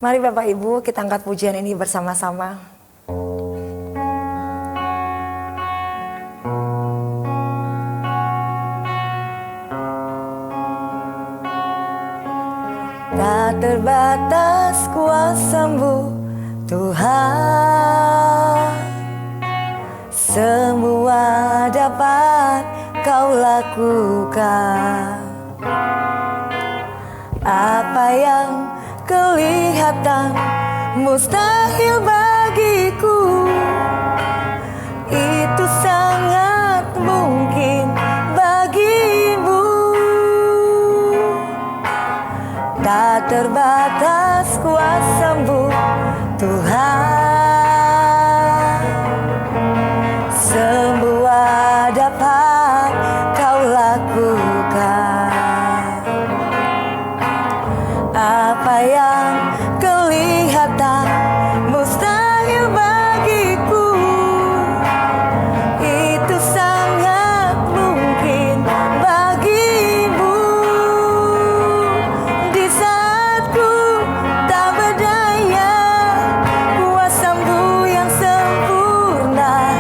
Mari Bapak Ibu kita angkat pujian ini bersama-sama. Tak terbatas kuasa-Mu Tuhan, semua dapat Kau lakukan. Apa yang kelihatan mustahil bagiku, itu sangat mungkin bagimu. Tak terbatas kuasa-Mu Tuhan, semua dapat Kau lakukan. Apa yang kelihatan mustahil bagiku, itu sangat mungkin bagimu. Di saat ku tak berdaya, kuasa-Mu yang sempurna.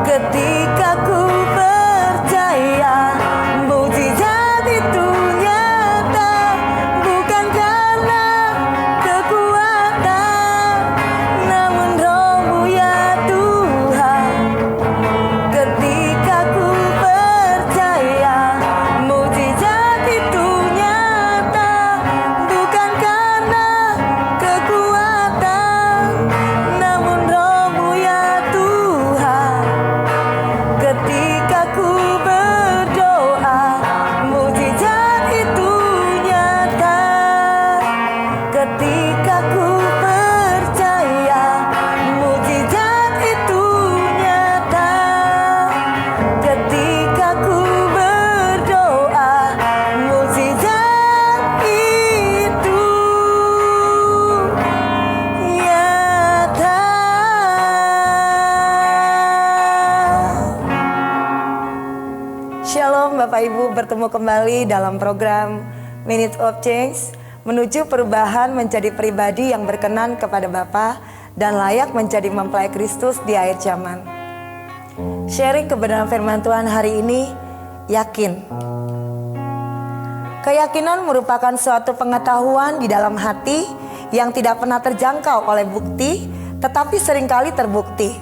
Ketika ku percaya, mukjizat itu nyata, bukan karena kekuatan, namun Roh-Mu ya Tuhan. Ketika ku percaya, mukjizat itu nyata, bukan karena kekuatan, namun Roh-Mu ya Tuhan. Ketika ku berdoa, mukjizat itu nyata. Ketika ku percaya, mukjizat itu nyata. Ketika ku berdoa, mukjizat itu nyata. Shalom Bapak Ibu, bertemu kembali dalam program Minute of Change, menuju perubahan menjadi pribadi yang berkenan kepada Bapa dan layak menjadi mempelai Kristus di akhir zaman. Sharing kebenaran firman Tuhan hari ini, yakin. Keyakinan merupakan suatu pengetahuan di dalam hati yang tidak pernah terjangkau oleh bukti, tetapi seringkali terbukti.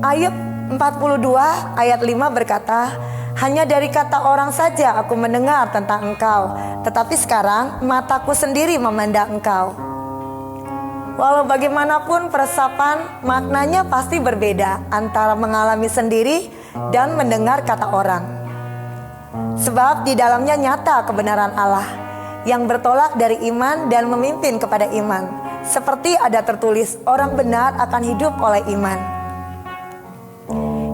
Ayub 42 ayat 5 berkata, hanya dari kata orang saja aku mendengar tentang Engkau, tetapi sekarang mataku sendiri memandang Engkau. Walau bagaimanapun peresapan, maknanya pasti berbeda antara mengalami sendiri dan mendengar kata orang. Sebab di dalamnya nyata kebenaran Allah yang bertolak dari iman dan memimpin kepada iman. Seperti ada tertulis, orang benar akan hidup oleh iman.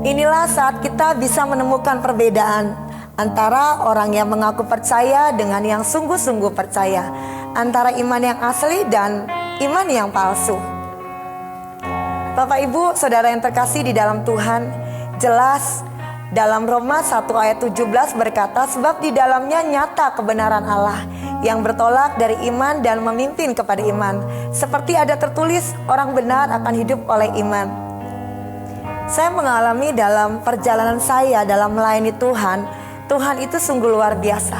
Inilah saat kita bisa menemukan perbedaan antara orang yang mengaku percaya dengan yang sungguh-sungguh percaya, antara iman yang asli dan iman yang palsu. Bapak Ibu, saudara yang terkasih di dalam Tuhan, jelas dalam Roma 1 ayat 17 berkata, sebab di dalamnya nyata kebenaran Allah yang bertolak dari iman dan memimpin kepada iman. Seperti ada tertulis, orang benar akan hidup oleh iman. Saya mengalami dalam perjalanan saya dalam melayani Tuhan, Tuhan itu sungguh luar biasa.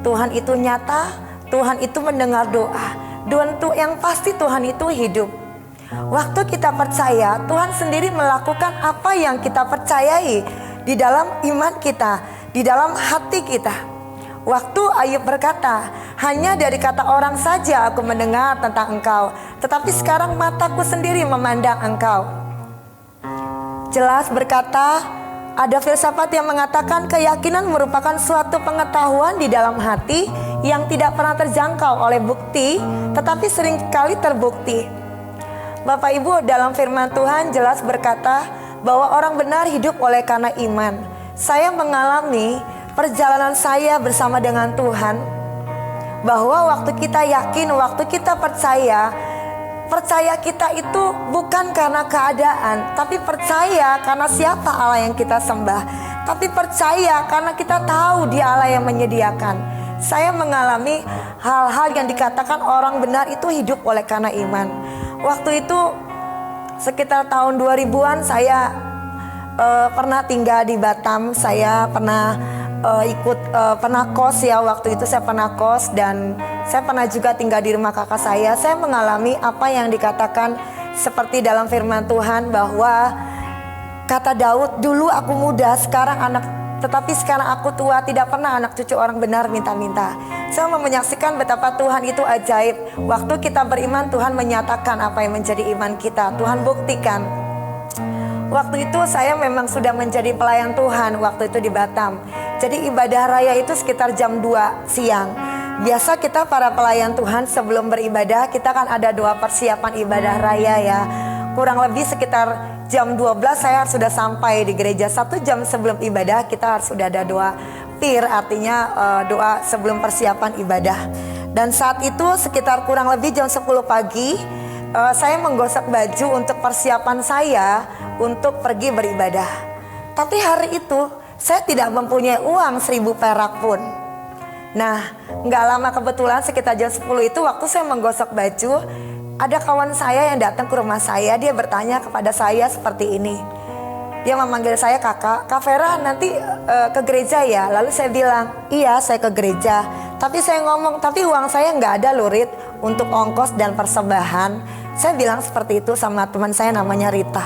Tuhan itu nyata, Tuhan itu mendengar doa. Dan yang pasti Tuhan itu hidup. Waktu kita percaya, Tuhan sendiri melakukan apa yang kita percayai di dalam iman kita, di dalam hati kita. Waktu Ayub berkata, hanya dari kata orang saja aku mendengar tentang Engkau, tetapi sekarang mataku sendiri memandang Engkau. Jelas berkata, ada filsafat yang mengatakan keyakinan merupakan suatu pengetahuan di dalam hati yang tidak pernah terjangkau oleh bukti, tetapi seringkali terbukti. Bapak Ibu, dalam firman Tuhan jelas berkata bahwa orang benar hidup oleh karena iman. Saya mengalami perjalanan saya bersama dengan Tuhan, bahwa waktu kita yakin, waktu kita percaya kita itu bukan karena keadaan, tapi percaya karena siapa Allah yang kita sembah. Tapi percaya karena kita tahu Dia Allah yang menyediakan. saya mengalami hal-hal yang dikatakan orang benar itu hidup oleh karena iman. Waktu itu sekitar tahun 2000-an saya pernah tinggal di Batam. Saya pernah pernah kos ya, waktu itu saya pernah kos, dan saya pernah juga tinggal di rumah kakak saya. Saya mengalami apa yang dikatakan seperti dalam firman Tuhan, bahwa kata Daud, dulu aku muda, tetapi sekarang aku tua, tidak pernah anak cucu orang benar minta-minta. Saya mau menyaksikan betapa Tuhan itu ajaib. Waktu kita beriman, Tuhan menyatakan apa yang menjadi iman kita. Tuhan buktikan. Waktu itu saya memang sudah menjadi pelayan Tuhan waktu itu di Batam. Jadi ibadah raya itu sekitar jam 2 siang. Biasa kita para pelayan Tuhan sebelum beribadah, kita kan ada doa persiapan ibadah raya ya. Kurang lebih sekitar jam 12 saya sudah sampai di gereja. 1 jam sebelum ibadah kita harus sudah ada doa PIR, artinya doa sebelum persiapan ibadah. Dan saat itu sekitar kurang lebih jam 10 pagi, saya menggosok baju untuk persiapan saya untuk pergi beribadah. Tapi hari itu saya tidak mempunyai uang 1000 perak pun. Nah, nggak lama kebetulan sekitar jam 10 itu waktu saya menggosok baju, ada kawan saya yang datang ke rumah saya. Dia bertanya kepada saya seperti ini. Dia memanggil saya kakak, Kak Vera nanti ke gereja ya? Lalu saya bilang, iya saya ke gereja. Tapi saya ngomong, tapi uang saya nggak ada loh Rit, untuk ongkos dan persembahan. Saya bilang seperti itu sama teman saya namanya Rita.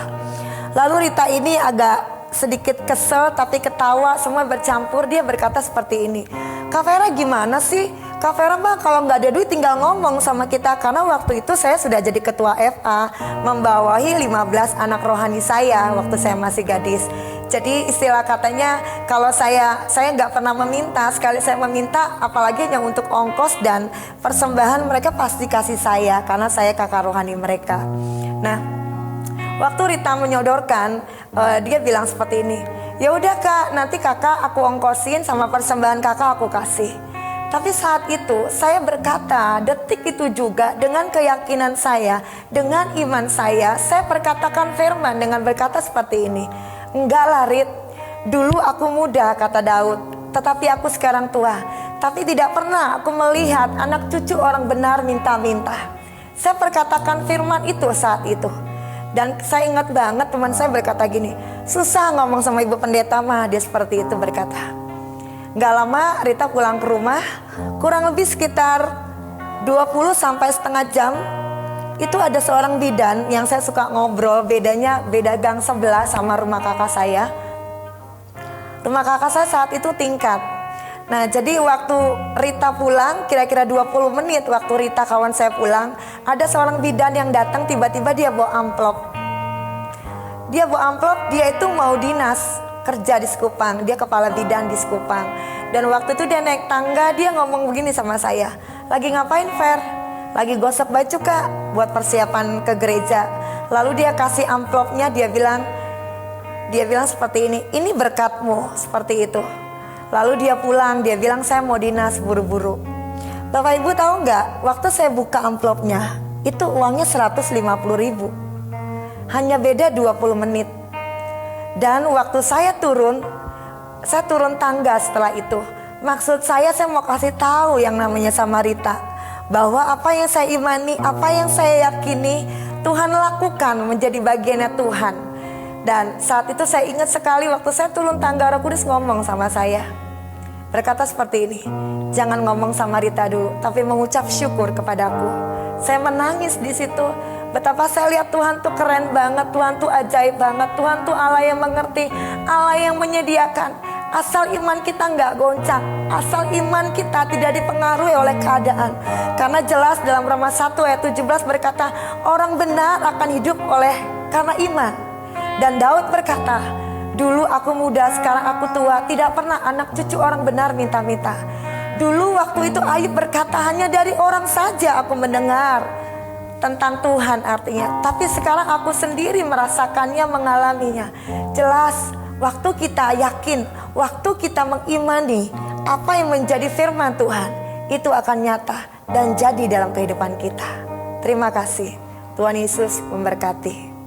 Lalu Rita ini agak sedikit kesel tapi ketawa, semua bercampur. Dia berkata seperti ini, Kak Vera gimana sih? Kak Vera mah kalau nggak ada duit tinggal ngomong sama kita. Karena waktu itu saya sudah jadi ketua FA, membawahi 15 anak rohani saya waktu saya masih gadis. Jadi istilah katanya kalau saya nggak pernah meminta, sekali saya meminta apalagi yang untuk ongkos dan persembahan mereka pasti kasih saya karena saya kakak rohani mereka. Nah, waktu Rita menyodorkan, dia bilang seperti ini, ya udah Kak, nanti kakak aku ongkosin sama persembahan kakak aku kasih. Tapi saat itu saya berkata, detik itu juga dengan keyakinan saya, dengan iman saya perkatakan firman dengan berkata seperti ini, enggak lah Rit, dulu aku muda kata Daud, tetapi aku sekarang tua. Tapi tidak pernah aku melihat anak cucu orang benar minta-minta. Saya perkatakan firman itu saat itu. Dan saya ingat banget teman saya berkata gini, susah ngomong sama ibu pendeta mah, dia seperti itu berkata. Gak lama Rita pulang ke rumah, kurang lebih sekitar 20 sampai setengah jam. Itu ada seorang bidan yang saya suka ngobrol, beda gang sebelah sama rumah kakak saya. Rumah kakak saya saat itu tingkat. Nah jadi waktu Rita pulang, kira-kira 20 menit waktu Rita kawan saya pulang, ada seorang bidan yang datang, tiba-tiba dia bawa amplop. Dia bawa amplop, dia itu mau dinas, kerja di Sekupang, dia kepala bidan di Sekupang. Dan waktu itu dia naik tangga, dia ngomong begini sama saya, lagi ngapain Fer? Lagi gosok baju Kak, buat persiapan ke gereja. Lalu dia kasih amplopnya, dia bilang seperti ini berkatmu, seperti itu. Lalu dia pulang, dia bilang saya mau dinas buru-buru. Bapak Ibu tahu nggak, waktu saya buka amplopnya, itu uangnya 150.000. Hanya beda 20 menit. Dan waktu saya turun tangga setelah itu. Maksud saya mau kasih tahu yang namanya sama Rita, bahwa apa yang saya imani, apa yang saya yakini, Tuhan lakukan menjadi bagiannya Tuhan. Dan saat itu saya ingat sekali waktu saya turun tangga, Roh Kudus ngomong sama saya, berkata seperti ini, jangan ngomong sama Rita dulu, tapi mengucap syukur kepadaku. Saya menangis di situ. Betapa saya lihat Tuhan tuh keren banget, Tuhan tuh ajaib banget, Tuhan tuh Allah yang mengerti, Allah yang menyediakan. Asal iman kita nggak goncang, asal iman kita tidak dipengaruhi oleh keadaan. Karena jelas dalam Roma 1 ayat 17 berkata, orang benar akan hidup oleh karena iman. Dan Daud berkata, dulu aku muda, sekarang aku tua, tidak pernah anak cucu orang benar minta-minta. Dulu waktu itu Ayub berkata, hanya dari orang saja aku mendengar tentang Tuhan artinya. Tapi sekarang aku sendiri merasakannya, mengalaminya. Jelas waktu kita yakin, waktu kita mengimani apa yang menjadi firman Tuhan, itu akan nyata dan jadi dalam kehidupan kita. Terima kasih. Tuhan Yesus memberkati.